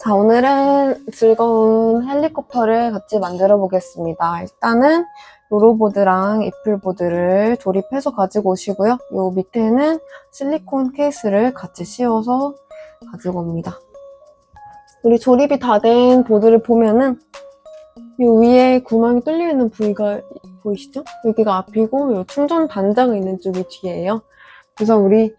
자, 오늘은 즐거운 헬리콥터를 같이 만들어 보겠습니다. 일단은 요로보드랑 이플보드를 조립해서 가지고 오시고요. 요 밑에는 실리콘 케이스를 같이 씌워서 가지고 옵니다. 우리 조립이 다 된 보드를 보면은 요 위에 구멍이 뚫려 있는 부위가 보이시죠? 여기가 앞이고 요 충전 단자가 있는 쪽이 뒤에요. 그래서 우리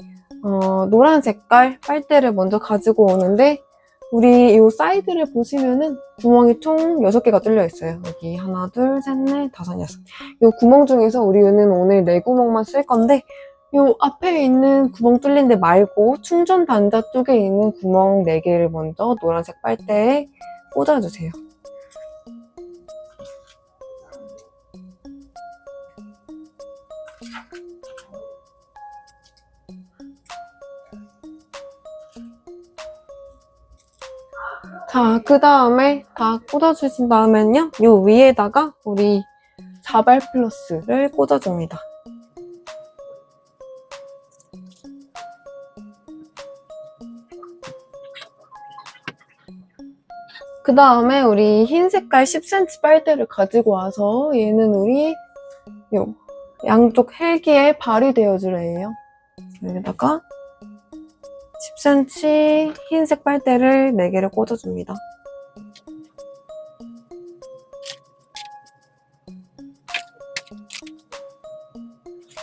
노란 색깔 빨대를 먼저 가지고 오는데 우리 이 사이드를 보시면은 구멍이 총 6개가 뚫려 있어요. 여기 하나, 둘, 셋, 넷, 다섯, 여섯. 이 구멍 중에서 우리는 오늘 4구멍만 쓸 건데 이 앞에 있는 구멍 뚫린 데 말고 충전 단자 쪽에 있는 구멍 4개를 먼저 노란색 빨대에 꽂아주세요. 자, 그 다음에 다 꽂아주신 다음엔요, 요 위에다가 우리 자발 플러스를 꽂아줍니다. 그 다음에 우리 흰 색깔 10cm 빨대를 가지고 와서 얘는 우리 요 양쪽 헬기에 발이 되어줄 애예요. 여기다가 10cm 흰색 빨대를 4개를 꽂아줍니다.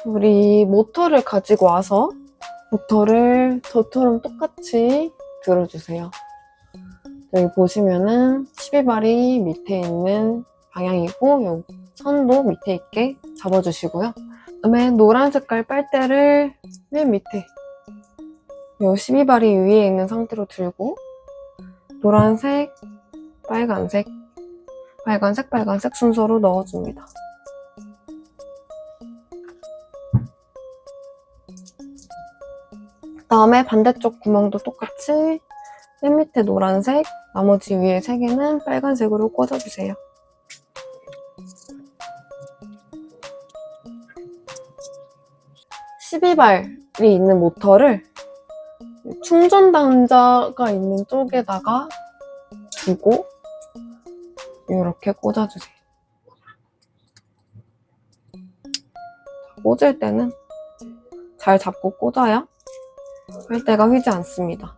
우리 모터를 가지고 와서 모터를 저처럼 똑같이 들어주세요. 여기 보시면은 12발이 밑에 있는 방향이고 요 선도 밑에 있게 잡아주시고요. 그다음에 노란 색깔 빨대를 맨 밑에 요 12발이 위에 있는 상태로 들고 노란색, 빨간색, 빨간색, 빨간색 순서로 넣어줍니다. 그 다음에 반대쪽 구멍도 똑같이 맨 밑에 노란색, 나머지 위에 3개는 빨간색으로 꽂아주세요. (12발이) 있는 모터를 충전 단자가 있는 쪽에다가 두고 이렇게 꽂아주세요. 꽂을 때는 잘 잡고 꽂아야 빨대가 휘지 않습니다.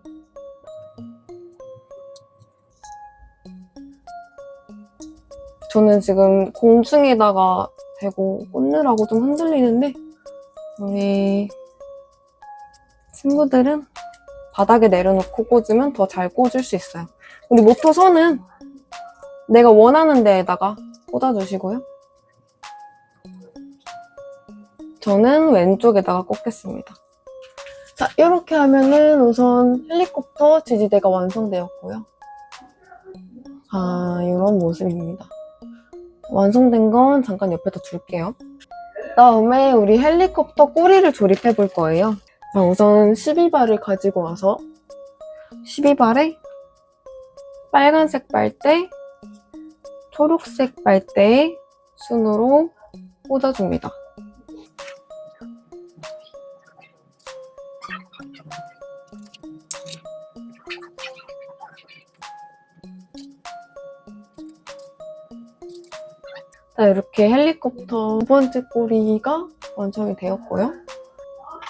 저는 지금 공중에다가 대고 꽂느라고 좀 흔들리는데 우리 친구들은 바닥에 내려놓고 꽂으면 더 잘 꽂을 수 있어요. 우리 모터 선은 내가 원하는 데에다가 꽂아주시고요. 저는 왼쪽에다가 꽂겠습니다. 자, 이렇게 하면은 우선 헬리콥터 지지대가 완성되었고요. 자, 이런 모습입니다. 완성된 건 잠깐 옆에다 둘게요. 그다음에 우리 헬리콥터 꼬리를 조립해 볼 거예요. 자, 우선 12발을 가지고 와서 12발에 빨간색 빨대, 초록색 빨대 순으로 꽂아줍니다. 자, 이렇게 헬리콥터 2번째 꼬리가 완성이 되었고요.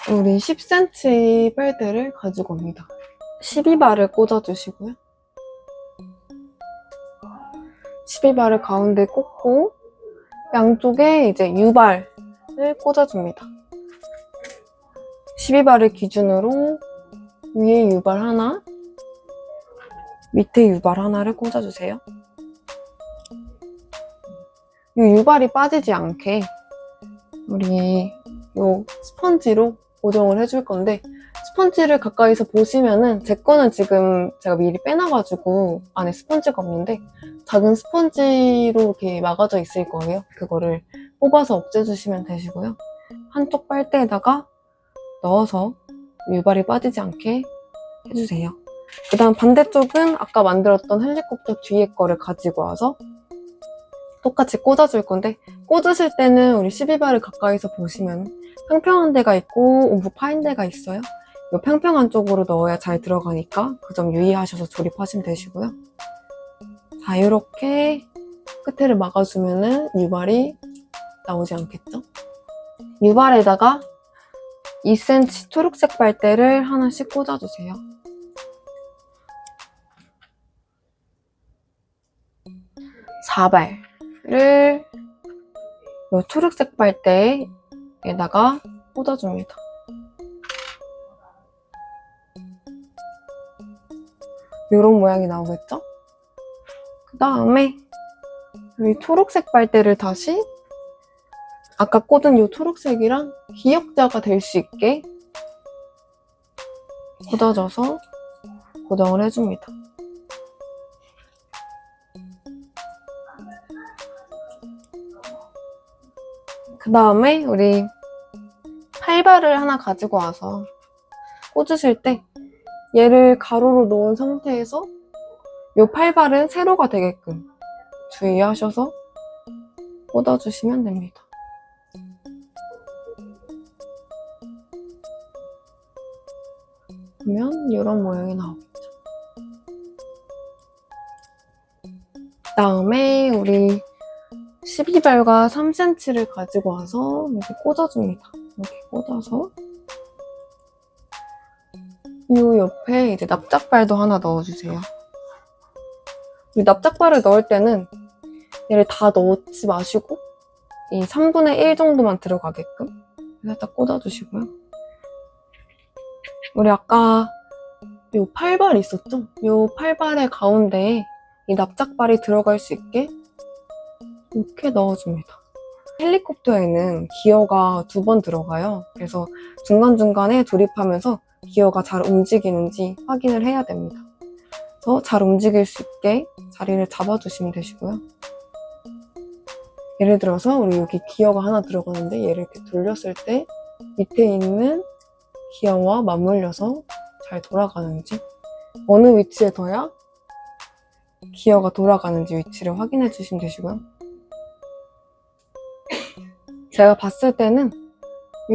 우리 10cm 빨대를 가지고 옵니다. 12발을 꽂아주시고요. 12발을 가운데 꽂고 양쪽에 이제 U발을 꽂아줍니다. 12발을 기준으로 위에 U발 하나, 밑에 U발 하나를 꽂아주세요. 이 U발이 빠지지 않게 우리 요 스펀지로 고정을 해줄 건데 스펀지를 가까이서 보시면은 제 거는 지금 제가 미리 빼놔가지고 안에 스펀지가 없는데 작은 스펀지로 이렇게 막아져 있을 거예요. 그거를 뽑아서 없애주시면 되시고요. 한쪽 빨대에다가 넣어서 U발이 빠지지 않게 해주세요. 그 다음 반대쪽은 아까 만들었던 헬리콥터 뒤에 거를 가지고 와서 똑같이 꽂아줄 건데 꽂으실 때는 우리 12발을 가까이서 보시면 평평한 데가 있고 움푹 파인 데가 있어요. 요 평평한 쪽으로 넣어야 잘 들어가니까 그 점 유의하셔서 조립하시면 되시고요. 자, 이렇게 끝에를 막아주면은 유발이 나오지 않겠죠? 유발에다가 2cm 초록색 빨대를 하나씩 꽂아주세요. 사발을 이 초록색 빨대에다가 꽂아줍니다. 이런 모양이 나오겠죠? 그 다음에 이 초록색 빨대를 다시 아까 꽂은 이 초록색이랑 기역자가 될 수 있게 꽂아줘서 고정을 해줍니다. 그 다음에 우리 팔발을 하나 가지고 와서 꽂으실 때 얘를 가로로 놓은 상태에서 이 팔발은 세로가 되게끔 주의하셔서 꽂아주시면 됩니다. 그러면 이런 모양이 나오겠죠. 그 다음에 우리 12발과 3cm를 가지고 와서 이렇게 꽂아줍니다. 이렇게 꽂아서 이 옆에 이제 납작발도 하나 넣어주세요. 이 납작발을 넣을 때는 얘를 다 넣지 마시고 이 3분의 1 정도만 들어가게끔 살짝 꽂아주시고요. 우리 아까 이 팔발 있었죠? 이 팔발의 가운데에 이 납작발이 들어갈 수 있게 이렇게 넣어줍니다. 헬리콥터에는 기어가 2번 들어가요. 그래서 중간중간에 조립하면서 기어가 잘 움직이는지 확인을 해야 됩니다. 그래서 잘 움직일 수 있게 자리를 잡아주시면 되시고요. 예를 들어서 우리 여기 기어가 하나 들어가는데 얘를 이렇게 돌렸을 때 밑에 있는 기어와 맞물려서 잘 돌아가는지, 어느 위치에 둬야 기어가 돌아가는지 위치를 확인해 주시면 되시고요. 제가 봤을 때는 이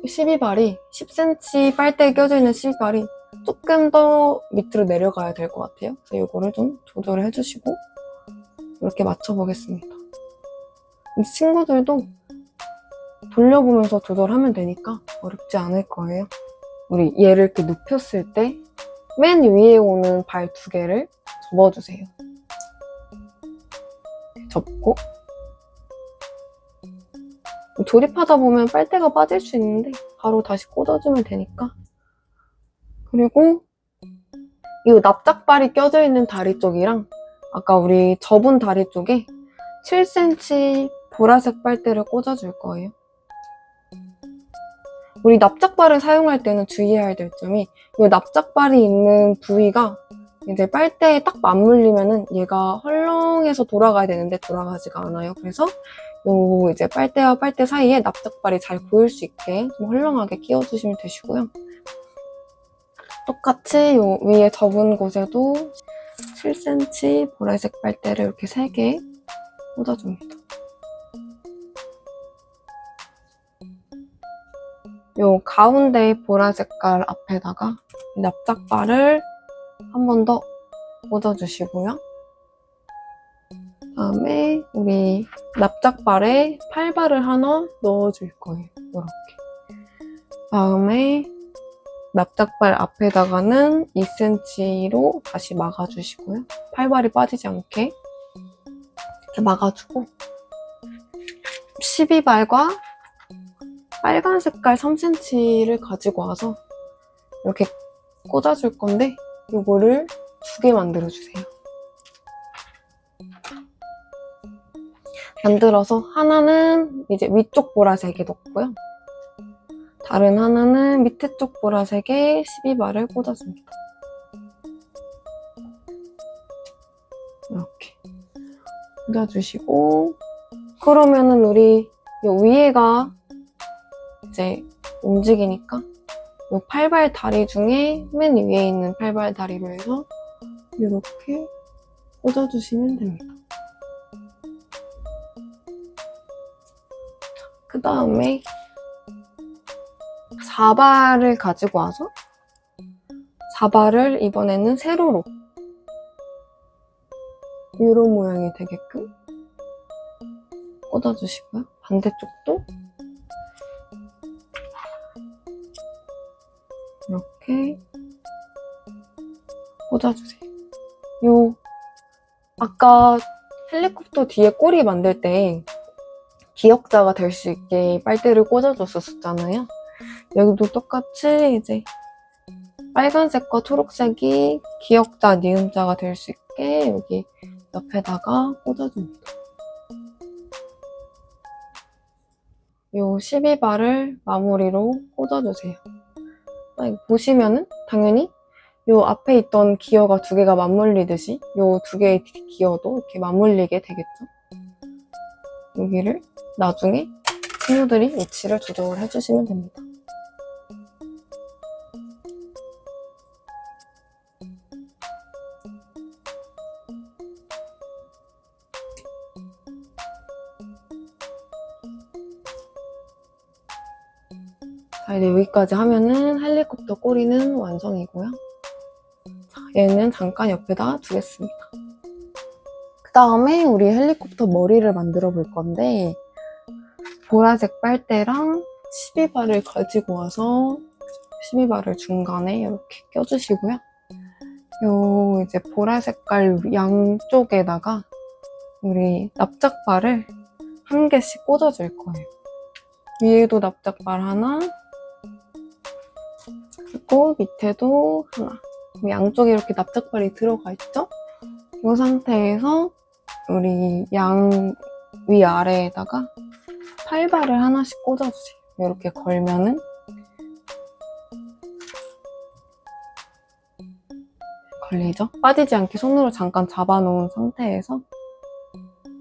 12발이 10cm 빨대에 껴져 있는 12발이 조금 더 밑으로 내려가야 될 것 같아요. 그래서 이거를 좀 조절을 해주시고 이렇게 맞춰보겠습니다. 이 친구들도 돌려보면서 조절하면 되니까 어렵지 않을 거예요. 우리 얘를 이렇게 눕혔을 때 맨 위에 오는 발 2개를 접어주세요. 접고 조립하다 보면 빨대가 빠질 수 있는데 바로 다시 꽂아주면 되니까. 그리고 이 납작발이 껴져 있는 다리 쪽이랑 아까 우리 접은 다리 쪽에 7cm 보라색 빨대를 꽂아줄 거예요. 우리 납작발을 사용할 때는 주의해야 될 점이 이 납작발이 있는 부위가 이제 빨대에 딱 맞물리면은 얘가 헐렁해서 돌아가야 되는데 돌아가지가 않아요. 그래서 요 이제 빨대와 빨대 사이에 납작발이 잘 보일 수 있게 좀 헐렁하게 끼워주시면 되시고요. 똑같이 요 위에 접은 곳에도 7cm 보라색 빨대를 이렇게 3개 꽂아줍니다. 요 가운데 보라 색깔 앞에다가 납작발을 한 번 더 꽂아주시고요. 그다음에 우리 납작발에 팔발을 하나 넣어줄 거예요. 이렇게. 다음에 납작발 앞에다가는 2cm로 다시 막아주시고요. 팔발이 빠지지 않게 이렇게 막아주고 12발과 빨간 색깔 3cm를 가지고 와서 이렇게 꽂아줄 건데 이거를 2개 만들어주세요. 만들어서 하나는 이제 위쪽 보라색에 넣고요. 다른 하나는 밑에 쪽 보라색에 12발을 꽂아줍니다. 이렇게 꽂아주시고 그러면은 우리 이 위에가 이제 움직이니까 이 팔발 다리 중에 맨 위에 있는 팔발 다리로 해서 이렇게 꽂아주시면 됩니다. 그 다음에 4발을 가지고 와서 4발을 이번에는 세로로 이런 모양이 되게끔 꽂아주시고요. 반대쪽도 이렇게 꽂아주세요. 아까 헬리콥터 뒤에 꼬리 만들 때 기역자가 될 수 있게 빨대를 꽂아줬었잖아요. 여기도 똑같이 이제 빨간색과 초록색이 기역자, 니은자가 될 수 있게 여기 옆에다가 꽂아줍니다. 요 12발을 마무리로 꽂아주세요. 보시면은 당연히 요 앞에 있던 기어가 두 개가 맞물리듯이 요 두 개의 기어도 이렇게 맞물리게 되겠죠. 여기를 나중에 친구들이 위치를 조정을 해주시면 됩니다. 자, 이제 여기까지 하면은 헬리콥터 꼬리는 완성이고요. 자, 얘는 잠깐 옆에다 두겠습니다. 그 다음에 우리 헬리콥터 머리를 만들어 볼 건데 보라색 빨대랑 12발을 가지고 와서 12발을 중간에 이렇게 껴주시고요. 요 이제 보라 색깔 양쪽에다가 우리 납작발을 한 개씩 꽂아줄 거예요. 위에도 납작발 하나, 그리고 밑에도 하나. 양쪽에 이렇게 납작발이 들어가 있죠? 이 상태에서 우리 양 위아래에다가 팔발을 하나씩 꽂아주세요. 이렇게 걸면은 걸리죠? 빠지지 않게 손으로 잠깐 잡아놓은 상태에서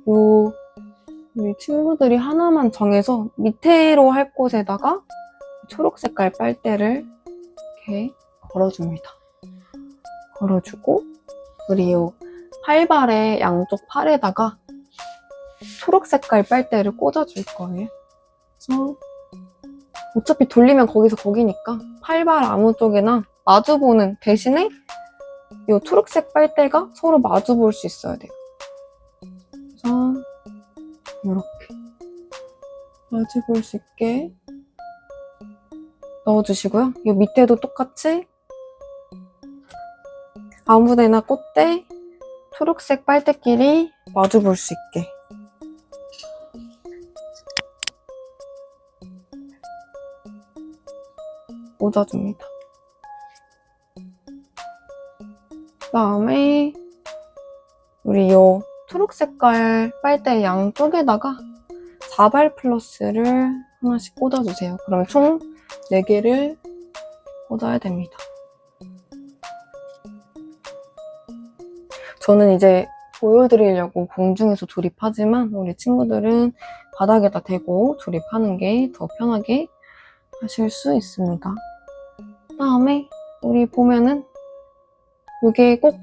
우리 친구들이 하나만 정해서 밑으로 할 곳에다가 초록 색깔 빨대를 이렇게 걸어줍니다. 걸어주고 우리 요 팔발의 양쪽 팔에다가 초록 색깔 빨대를 꽂아줄 거예요. 그래서 어차피 돌리면 거기서 거기니까 팔발 아무 쪽에나 마주보는 대신에 이 초록색 빨대가 서로 마주볼 수 있어야 돼요. 그래서 이렇게 마주볼 수 있게 넣어주시고요. 이 밑에도 똑같이 아무데나 꽂되 초록색 빨대끼리 마주볼 수 있게 꽂아줍니다. 그 다음에 우리 요 초록 색깔 빨대 양쪽에다가 4발 플러스를 하나씩 꽂아주세요. 그럼 총 4개를 꽂아야 됩니다. 저는 이제 보여드리려고 공중에서 조립하지만 우리 친구들은 바닥에다 대고 조립하는 게 더 편하게 하실 수 있습니다. 그 다음에 우리 보면은 이게 꼭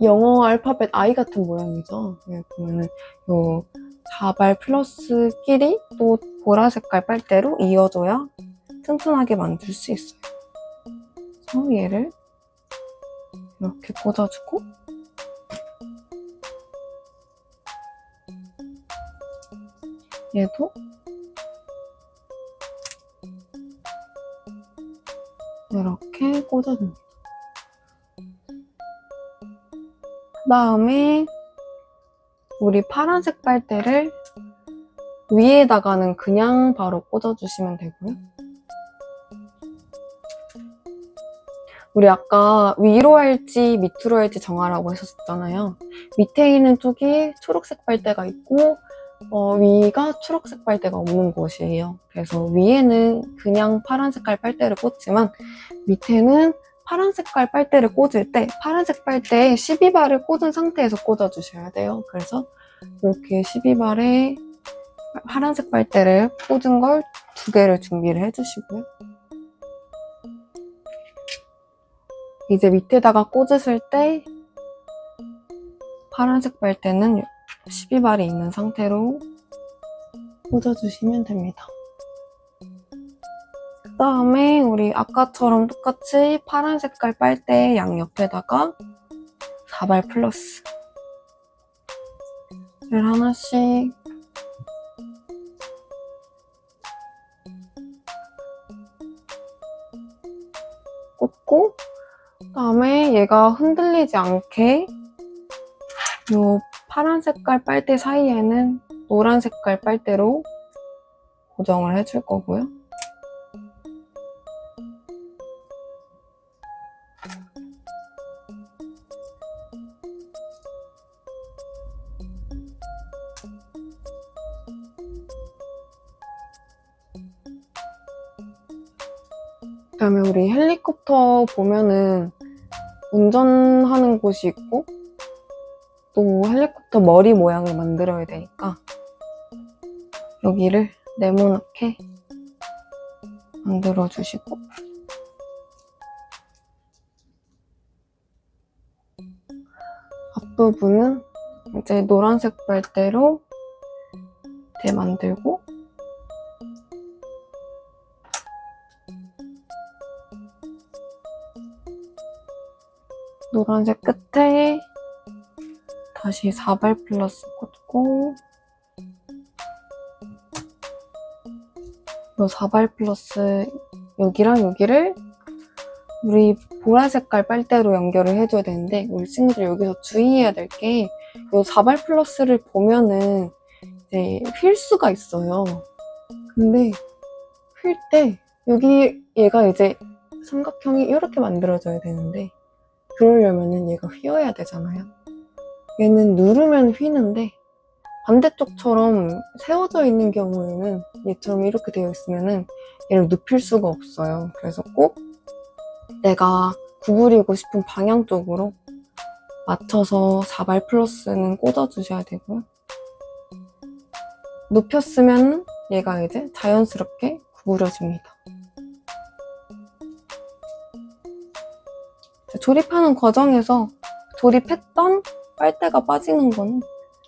영어 알파벳 I 같은 모양이죠. 여기 보면은 요 4발 플러스끼리 또 보라 색깔 빨대로 이어줘야 튼튼하게 만들 수 있어요. 그래서 얘를 이렇게 꽂아주고 얘도 이렇게 꽂아줍니다. 그 다음에 우리 파란색 빨대를 위에다가는 그냥 바로 꽂아주시면 되고요. 우리 아까 위로 할지 밑으로 할지 정하라고 했었잖아요. 밑에 있는 쪽이 초록색 빨대가 있고 위가 초록색 빨대가 없는 곳이에요. 그래서 위에는 그냥 파란 색깔 빨대를 꽂지만 밑에는 파란 색깔 빨대를 꽂을 때 파란색 빨대에 12발을 꽂은 상태에서 꽂아주셔야 돼요. 그래서 이렇게 12발에 파란색 빨대를 꽂은 걸 2개를 준비를 해주시고요. 이제 밑에다가 꽂으실 때 파란색 빨대는 12발이 있는 상태로 꽂아주시면 됩니다. 그 그다음에 우리 아까처럼 똑같이 파란 색깔 빨대 양옆에다가 4발 플러스를 하나씩 꽂고, 그다음에 얘가 흔들리지 않게 이 파란 색깔 빨대 사이에는 노란 색깔 빨대로 고정을 해줄 거고요. 그다음에 우리 헬리콥터 보면은 운전하는 곳이 있고 또 헬리콥터 머리 모양을 만들어야 되니까 여기를 네모나게 만들어주시고, 앞부분은 이제 노란색 빨대로 이렇게 만들고, 노란색 끝에 다시 4발 플러스 꽂고, 이 4발 플러스 여기랑 여기를 우리 보라 색깔 빨대로 연결을 해줘야 되는데, 우리 친구들 여기서 주의해야 될 게, 이 4발 플러스를 보면은 이제 휠 수가 있어요. 근데 휠 때 여기 얘가 이제 삼각형이 이렇게 만들어져야 되는데, 그러려면은 얘가 휘어야 되잖아요. 얘는 누르면 휘는데 반대쪽처럼 세워져 있는 경우에는 얘처럼 이렇게 되어 있으면은 얘를 눕힐 수가 없어요. 그래서 꼭 내가 구부리고 싶은 방향 쪽으로 맞춰서 4발 플러스는 꽂아주셔야 되고요. 눕혔으면 얘가 이제 자연스럽게 구부려집니다. 조립하는 과정에서 조립했던 빨대가 빠지는 거는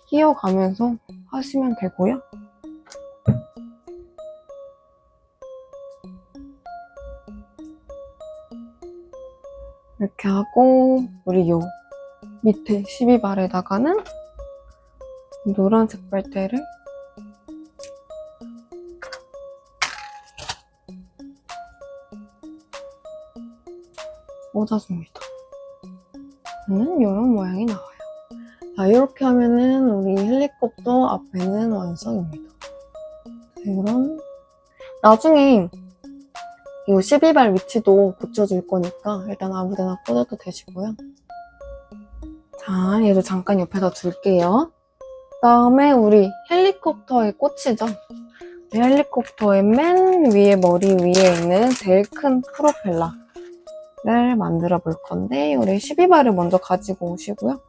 끼워가면서 하시면 되고요. 이렇게 하고 우리 요 밑에 12발에다가는 노란색 빨대를 꽂아줍니다. 저는 이런 모양이 나와요. 자, 이렇게 하면은 우리 헬리콥터 앞에는 완성입니다. 이런, 나중에 이 12발 위치도 붙여줄 거니까 일단 아무데나 꽂아도 되시고요. 자, 얘도 잠깐 옆에다 둘게요. 그다음에 우리 헬리콥터의 꽃이죠. 이 헬리콥터의 맨 위에, 머리 위에 있는 제일 큰 프로펠러를 만들어 볼 건데, 우리 12발을 먼저 가지고 오시고요.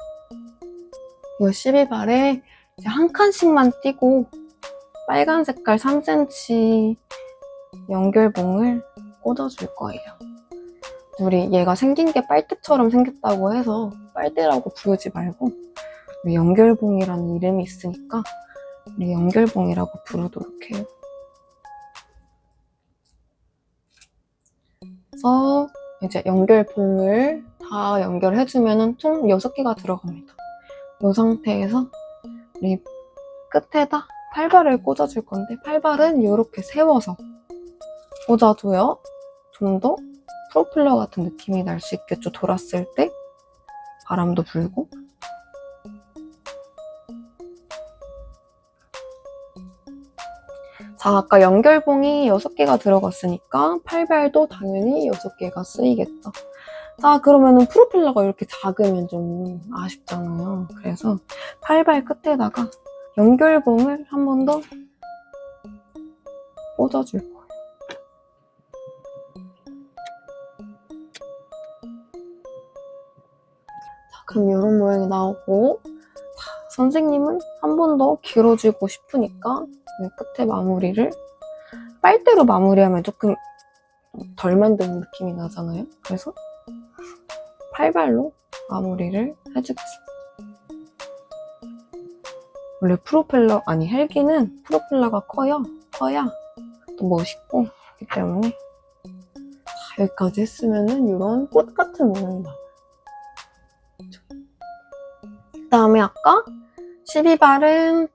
이 12발에 이제 한 칸씩만 띄고 빨간 색깔 3cm 연결봉을 꽂아줄 거예요. 우리 얘가 생긴 게 빨대처럼 생겼다고 해서 빨대라고 부르지 말고 우리 연결봉이라는 이름이 있으니까 우리 연결봉이라고 부르도록 해요. 그래서 이제 연결봉을 다 연결해주면 총 6개가 들어갑니다. 이 상태에서 우리 끝에다 팔발을 꽂아줄 건데, 팔발은 이렇게 세워서 꽂아줘요. 좀 더 프로펠러 같은 느낌이 날 수 있겠죠. 돌았을 때 바람도 불고. 자, 아까 연결봉이 6개가 들어갔으니까 팔발도 당연히 6개가 쓰이겠죠. 자, 그러면은 프로펠러가 이렇게 작으면 좀 아쉽잖아요. 그래서 팔발 끝에다가 연결봉을 한 번 더 꽂아줄 거예요. 자, 그럼 이런 모양이 나오고, 자, 선생님은 한 번 더 길어지고 싶으니까 끝에 마무리를 빨대로 마무리하면 조금 덜 만드는 느낌이 나잖아요. 그래서 팔발로 마무리를 해주겠습니다. 원래 헬기는 프로펠러가 커야 또 멋있고, 그렇기 때문에 여기까지 했으면은 이런 꽃 같은 모양이 나와요. 그 다음에 아까 12발은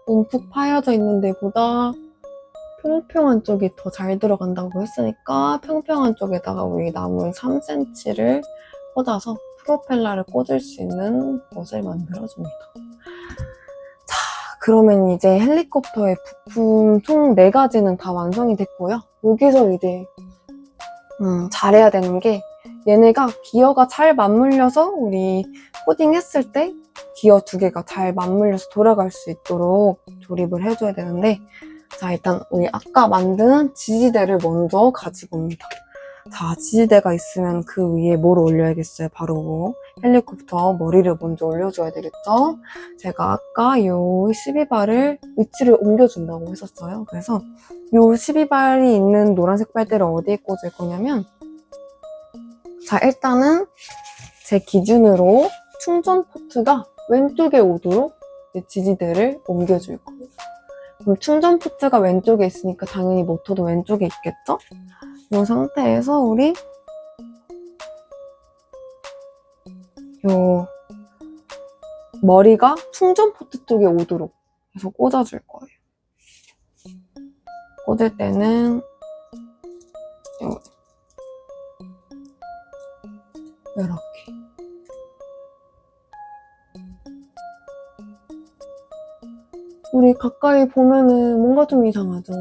움푹 파여져 있는 데보다 평평한 쪽이 더 잘 들어간다고 했으니까 평평한 쪽에다가 우리 남은 3cm를 꽂아서 프로펠러를 꽂을 수 있는 것을 만들어줍니다. 자, 그러면 이제 헬리콥터의 부품 총 4가지는 다 완성이 됐고요. 여기서 이제 잘해야 되는 게 얘네가 기어가 잘 맞물려서 우리 코딩했을 때 기어 2개가 잘 맞물려서 돌아갈 수 있도록 조립을 해줘야 되는데, 자, 일단 우리 아까 만든 지지대를 먼저 가지고 옵니다. 자, 지지대가 있으면 그 위에 뭘 올려야겠어요? 바로 헬리콥터 머리를 먼저 올려줘야 되겠죠? 제가 아까 이 12발을 위치를 옮겨준다고 했었어요. 그래서 이 12발이 있는 노란색 빨대를 어디에 꽂을 거냐면, 자, 일단은 제 기준으로 충전 포트가 왼쪽에 오도록 지지대를 옮겨줄 거예요. 그럼 충전 포트가 왼쪽에 있으니까 당연히 모터도 왼쪽에 있겠죠? 이 상태에서 우리 요 머리가 충전 포트 쪽에 오도록 해서 꽂아줄 거예요. 꽂을 때는 이렇게. 우리 가까이 보면은 뭔가 좀 이상하죠?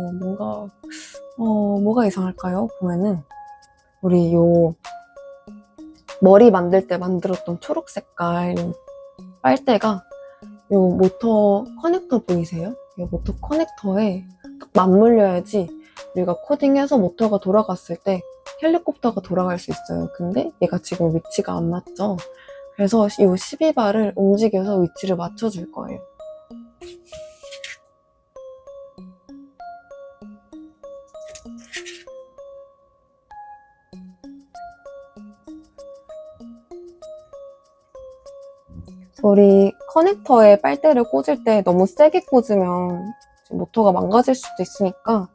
뭐가 이상할까요? 보면은 우리 요 머리 만들 때 만들었던 초록 색깔 빨대가 요 모터 커넥터 보이세요? 요 모터 커넥터에 딱 맞물려야지 우리가 코딩해서 모터가 돌아갔을 때 헬리콥터가 돌아갈 수 있어요. 근데 얘가 지금 위치가 안 맞죠? 그래서 이 12발을 움직여서 위치를 맞춰줄 거예요. 우리 커넥터에 빨대를 꽂을 때 너무 세게 꽂으면 모터가 망가질 수도 있으니까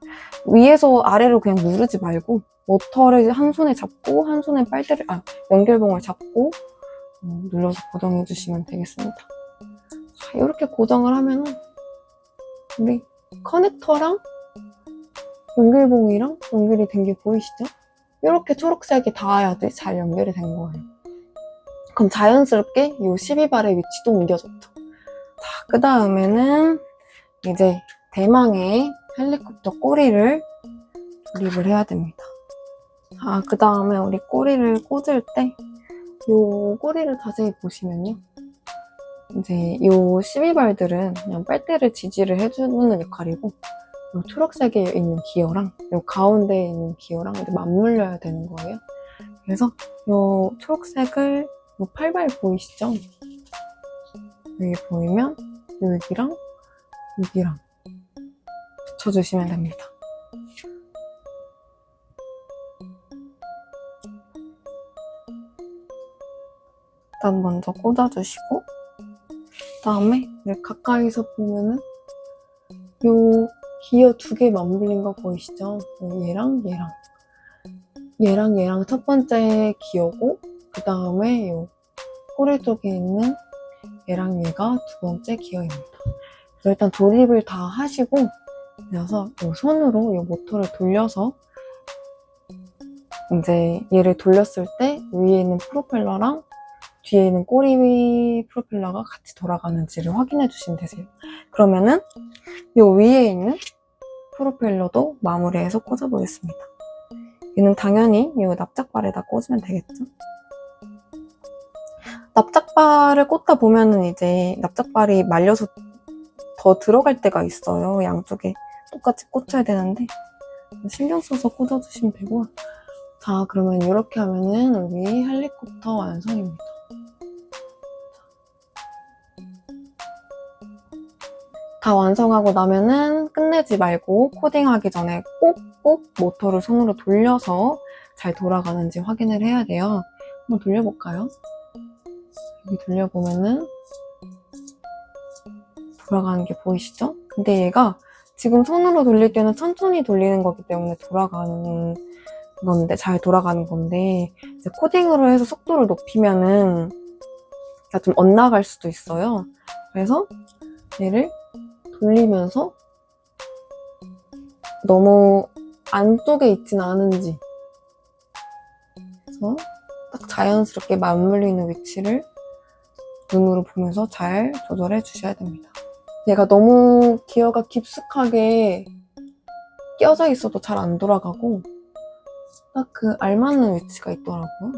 위에서 아래로 그냥 누르지 말고 모터를 한 손에 잡고 한 손에 연결봉을 잡고 눌러서 고정해 주시면 되겠습니다. 자, 이렇게 고정을 하면은 우리 커넥터랑 연결봉이랑 연결이 된 게 보이시죠? 이렇게 초록색이 닿아야지 잘 연결이 된 거예요. 그럼 자연스럽게 이 12발의 위치도 옮겨졌죠. 자, 그 다음에는 이제 대망의 헬리콥터 꼬리를 조립을 해야 됩니다. 자, 그 다음에 우리 꼬리를 꽂을 때 이 꼬리를 자세히 보시면요. 이제 이 12발들은 그냥 빨대를 지지를 해주는 역할이고 이 초록색에 있는 기어랑 이 가운데에 있는 기어랑 이제 맞물려야 되는 거예요. 그래서 이 초록색을 이 8발 보이시죠? 여기 보이면 여기랑 여기랑 붙여주시면 됩니다. 일단 먼저 꽂아주시고 그 다음에 가까이서 보면은 요 기어 2개 맞물린 거 보이시죠? 얘랑 얘랑 첫 번째 기어고 그 다음에 요 꼬리 쪽에 있는 얘랑 얘가 2번째 기어입니다. 그래서 일단 조립을 다 하시고 그래서 요 손으로 요 모터를 돌려서 이제 얘를 돌렸을 때 위에 있는 프로펠러랑 뒤에 있는 꼬리 프로펠러가 같이 돌아가는지를 확인해 주시면 되세요. 그러면은 요 위에 있는 프로펠러도 마무리해서 꽂아보겠습니다. 얘는 당연히 이 납작발에다 꽂으면 되겠죠? 납작발을 꽂다 보면은 이제 납작발이 말려서 더 들어갈 때가 있어요. 양쪽에 똑같이 꽂혀야 되는데 신경 써서 꽂아주시면 되고. 자, 그러면 이렇게 하면은 우리 헬리콥터 완성입니다. 다 완성하고 나면은 끝내지 말고 코딩하기 전에 꼭 모터를 손으로 돌려서 잘 돌아가는지 확인을 해야 돼요. 한번 돌려볼까요? 여기 돌려보면은 돌아가는 게 보이시죠? 근데 얘가 지금 손으로 돌릴 때는 천천히 돌리는 거기 때문에 돌아가는 건데, 잘 돌아가는 건데, 이제 코딩으로 해서 속도를 높이면은 좀 엇나갈 수도 있어요. 그래서 얘를 돌리면서 너무 안쪽에 있진 않은지, 그래서 딱 자연스럽게 맞물리는 위치를 눈으로 보면서 잘 조절해 주셔야 됩니다. 얘가 너무 기어가 깊숙하게 끼어져 있어도 잘 안 돌아가고 딱 그 알맞는 위치가 있더라고요.